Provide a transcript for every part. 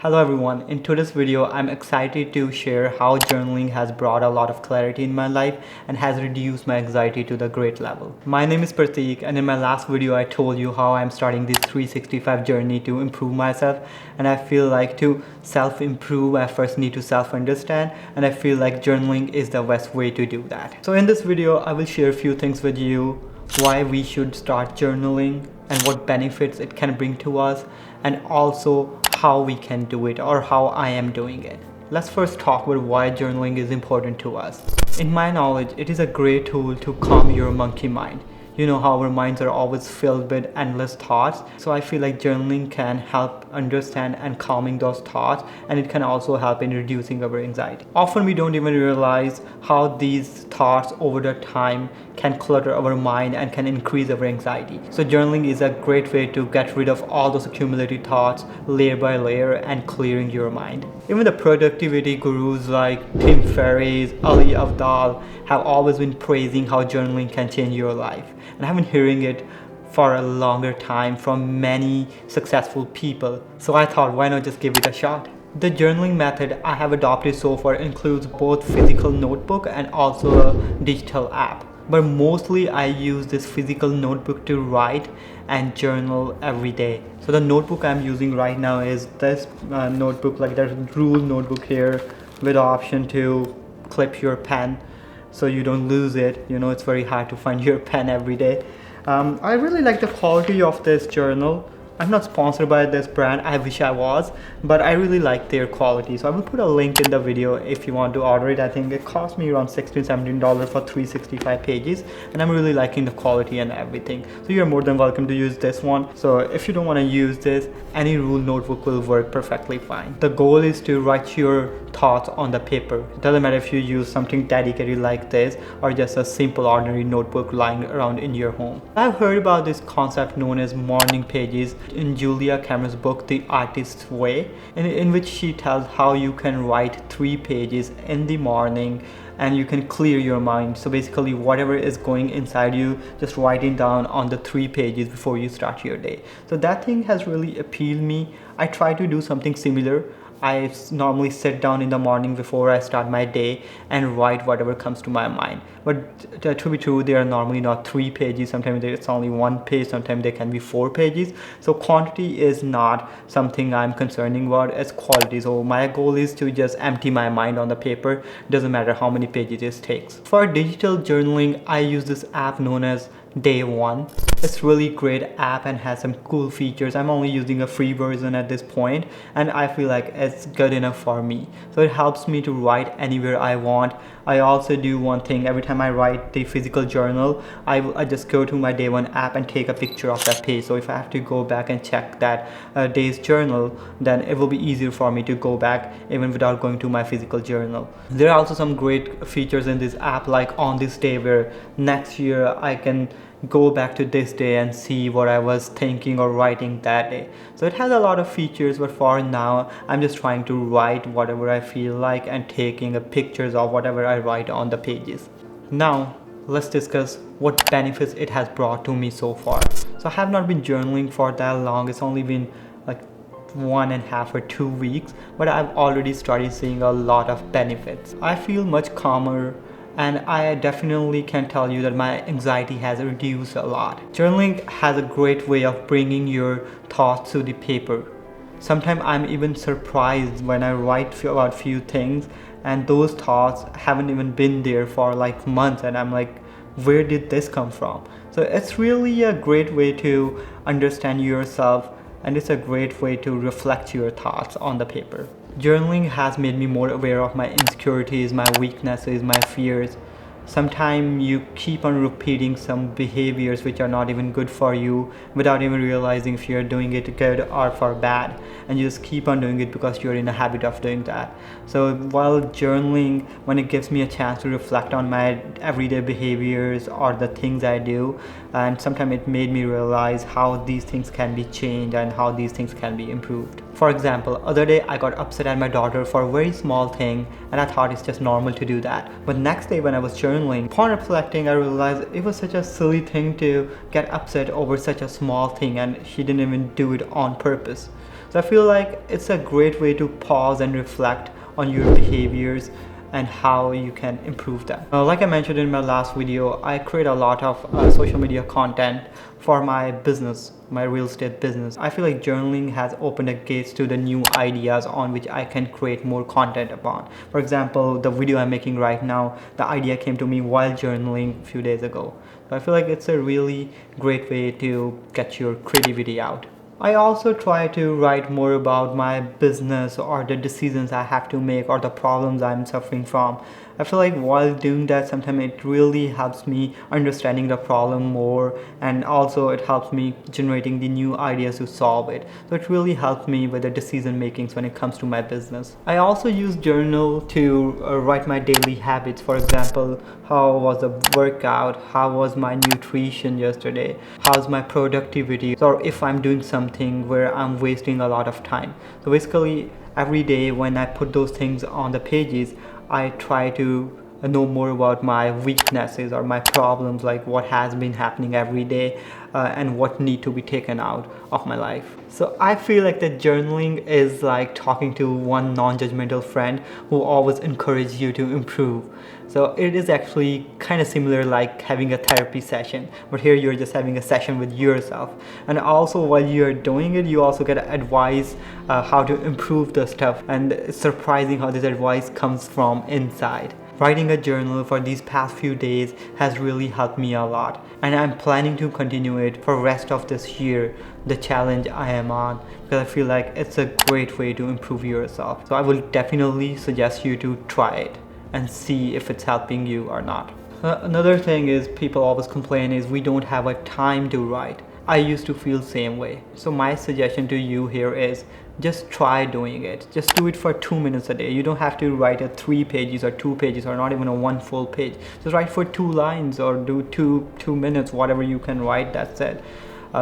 Hello everyone, in today's video I'm excited to share how journaling has brought a lot of clarity in my life and has reduced my anxiety to the great level. My name is Pratik, and in my last video I told you how I'm starting this 365 journey to improve myself, and I feel like to self-improve I first need to self-understand, and I feel like journaling is the best way to do that. So in this video I will share a few things with you, why we should start journaling and what benefits it can bring to us, and also how we can do it or how I am doing it. Let's first talk about why journaling is important to us. In my knowledge, it is a great tool to calm your monkey mind. You know how our minds are always filled with endless thoughts. So I feel like journaling can help understand and calming those thoughts, and it can also help in reducing our anxiety. Often we don't even realize how these thoughts over the time can clutter our mind and can increase our anxiety. So journaling is a great way to get rid of all those accumulated thoughts layer by layer and clearing your mind. Even the productivity gurus like Tim Ferriss, Ali Abdaal have always been praising how journaling can change your life. And I've been hearing it for a longer time from many successful people. So I thought, why not just give it a shot? The journaling method I have adopted so far includes both physical notebook and also a digital app. But mostly I use this physical notebook to write and journal every day. So the notebook I'm using right now is this notebook, like there's a rule notebook here with the option to clip your pen so you don't lose it. You know, it's very hard to find your pen every day. I really like the quality of this journal. I'm not sponsored by this brand, I wish I was, but I really like their quality. So I will put a link in the video if you want to order it. I think it cost me around $16-17 for 365 pages, and I'm really liking the quality and everything. So you're more than welcome to use this one. So if you don't want to use this, any rule notebook will work perfectly fine. The goal is to write your thoughts on the paper. It doesn't matter if you use something dedicated like this or just a simple ordinary notebook lying around in your home. I've heard about this concept known as morning pages in Julia Cameron's book The Artist's Way, in which she tells how you can write 3 pages in the morning and you can clear your mind. So basically whatever is going inside you, just writing down on the 3 pages before you start your day. So that thing has really appealed me. I try to do something similar. I normally sit down in the morning before I start my day and write whatever comes to my mind. But to be true, they are normally not 3 pages. Sometimes it's only 1 page. Sometimes they can be 4 pages. So quantity is not something I'm concerning about, it's quality. So my goal is to just empty my mind on the paper. Doesn't matter how many pages it takes. For digital journaling, I use this app known as Day One. It's really great app and has some cool features. I'm only using a free version at this point, and I feel like it's good enough for me. So it helps me to write anywhere I want. I also do one thing: every time I write the physical journal, I just go to my Day One app and take a picture of that page. So if I have to go back and check that day's journal, then it will be easier for me to go back even without going to my physical journal. There are also some great features in this app, like on this day, where next year I can go back to this day and see what I was thinking or writing that day. So it has a lot of features, but for now I'm just trying to write whatever I feel like and taking pictures of whatever I write on the pages. Now let's discuss what benefits it has brought to me so far. So I have not been journaling for that long. It's only been like 1.5 or 2 weeks, but I've already started seeing a lot of benefits. I feel much calmer, and I definitely can tell you that my anxiety has reduced a lot. Journaling has a great way of bringing your thoughts to the paper. Sometimes I'm even surprised when I write about few things and those thoughts haven't even been there for like months, and I'm like, where did this come from? So it's really a great way to understand yourself, and it's a great way to reflect your thoughts on the paper. Journaling has made me more aware of my insecurities, my weaknesses, my fears. Sometimes you keep on repeating some behaviors which are not even good for you without even realizing if you're doing it good or for bad, and you just keep on doing it because you're in a habit of doing that. So while journaling, when it gives me a chance to reflect on my everyday behaviors or the things I do, and sometimes it made me realize how these things can be changed and how these things can be improved. For example, other day I got upset at my daughter for a very small thing, and I thought it's just normal to do that. But next day when I was journaling, upon reflecting, I realized it was such a silly thing to get upset over such a small thing, and she didn't even do it on purpose. So I feel like it's a great way to pause and reflect on your behaviors and how you can improve them. Like I mentioned in my last video, I create a lot of social media content for my business, my real estate business. I feel like journaling has opened the gates to the new ideas on which I can create more content upon. For example, the video I'm making right now, the idea came to me while journaling a few days ago. So I feel like it's a really great way to get your creativity out. I also try to write more about my business or the decisions I have to make or the problems I'm suffering from. I feel like while doing that, sometimes it really helps me understanding the problem more, and also it helps me generating the new ideas to solve it. So it really helps me with the decision makings when it comes to my business. I also use journal to write my daily habits. For example, how was the workout, how was my nutrition yesterday, how's my productivity, or if I'm doing something where I'm wasting a lot of time. So basically every day when I put those things on the pages, I try to know more about my weaknesses or my problems, like what has been happening every day and what need to be taken out of my life. So I feel like that journaling is like talking to one non-judgmental friend who always encourages you to improve. So it is actually kind of similar like having a therapy session, but here you're just having a session with yourself. And also while you're doing it, you also get advice how to improve the stuff, and it's surprising how this advice comes from inside. Writing a journal for these past few days has really helped me a lot, and I'm planning to continue it for rest of this year, the challenge I am on, because I feel like it's a great way to improve yourself. So I will definitely suggest you to try it and see if it's helping you or not. Another thing is people always complain is we don't have a time to write. I used to feel same way. So my suggestion to you here is just try doing it. Just do it for 2 minutes a day. You don't have to write a 3 pages or 2 pages or not even a 1 full page. Just write for 2 lines or do two minutes, whatever you can write, that's it.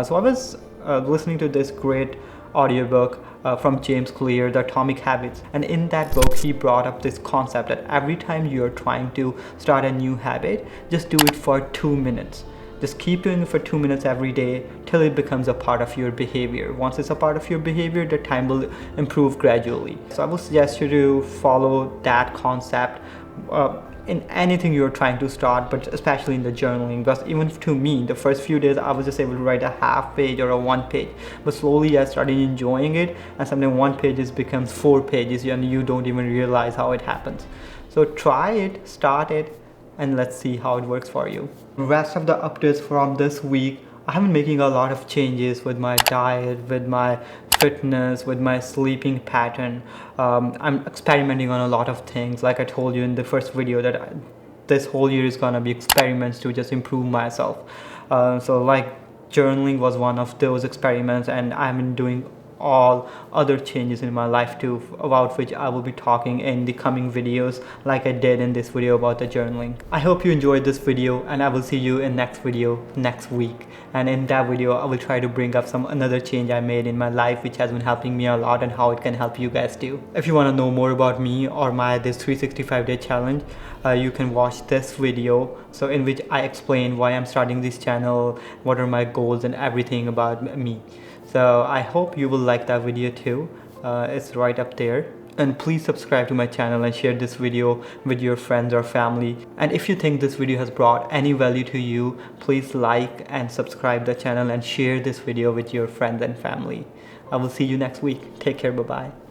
So I was listening to this great audiobook from James Clear, The Atomic Habits, and in that book he brought up this concept that every time you're trying to start a new habit, just do it for 2 minutes. Just keep doing it for 2 minutes every day till it becomes a part of your behavior. Once it's a part of your behavior, the time will improve gradually. So I would suggest you to follow that concept in anything you're trying to start, but especially in the journaling, because even to me, the first few days I was just able to write a half page or a 1 page, but slowly I started enjoying it, and sometimes 1 page becomes 4 pages and you don't even realize how it happens. So try it, start it, and let's see how it works for you. The rest of the updates from this week, I have been making a lot of changes with my diet, with my fitness, with my sleeping pattern. I'm experimenting on a lot of things. Like I told you in the first video that this whole year is gonna be experiments to just improve myself. So like journaling was one of those experiments, and I've been doing all other changes in my life too, about which I will be talking in the coming videos like I did in this video about the journaling. I hope you enjoyed this video, and I will see you in next video next week, and in that video I will try to bring up some another change I made in my life which has been helping me a lot and how it can help you guys too. If you want to know more about me or my this 365-day challenge, you can watch this video, so in which I explain why I'm starting this channel, what are my goals and everything about me. So I hope you will like that video too. It's right up there. And please subscribe to my channel and share this video with your friends or family. And if you think this video has brought any value to you, please like and subscribe the channel and share this video with your friends and family. I will see you next week. Take care. Bye-bye.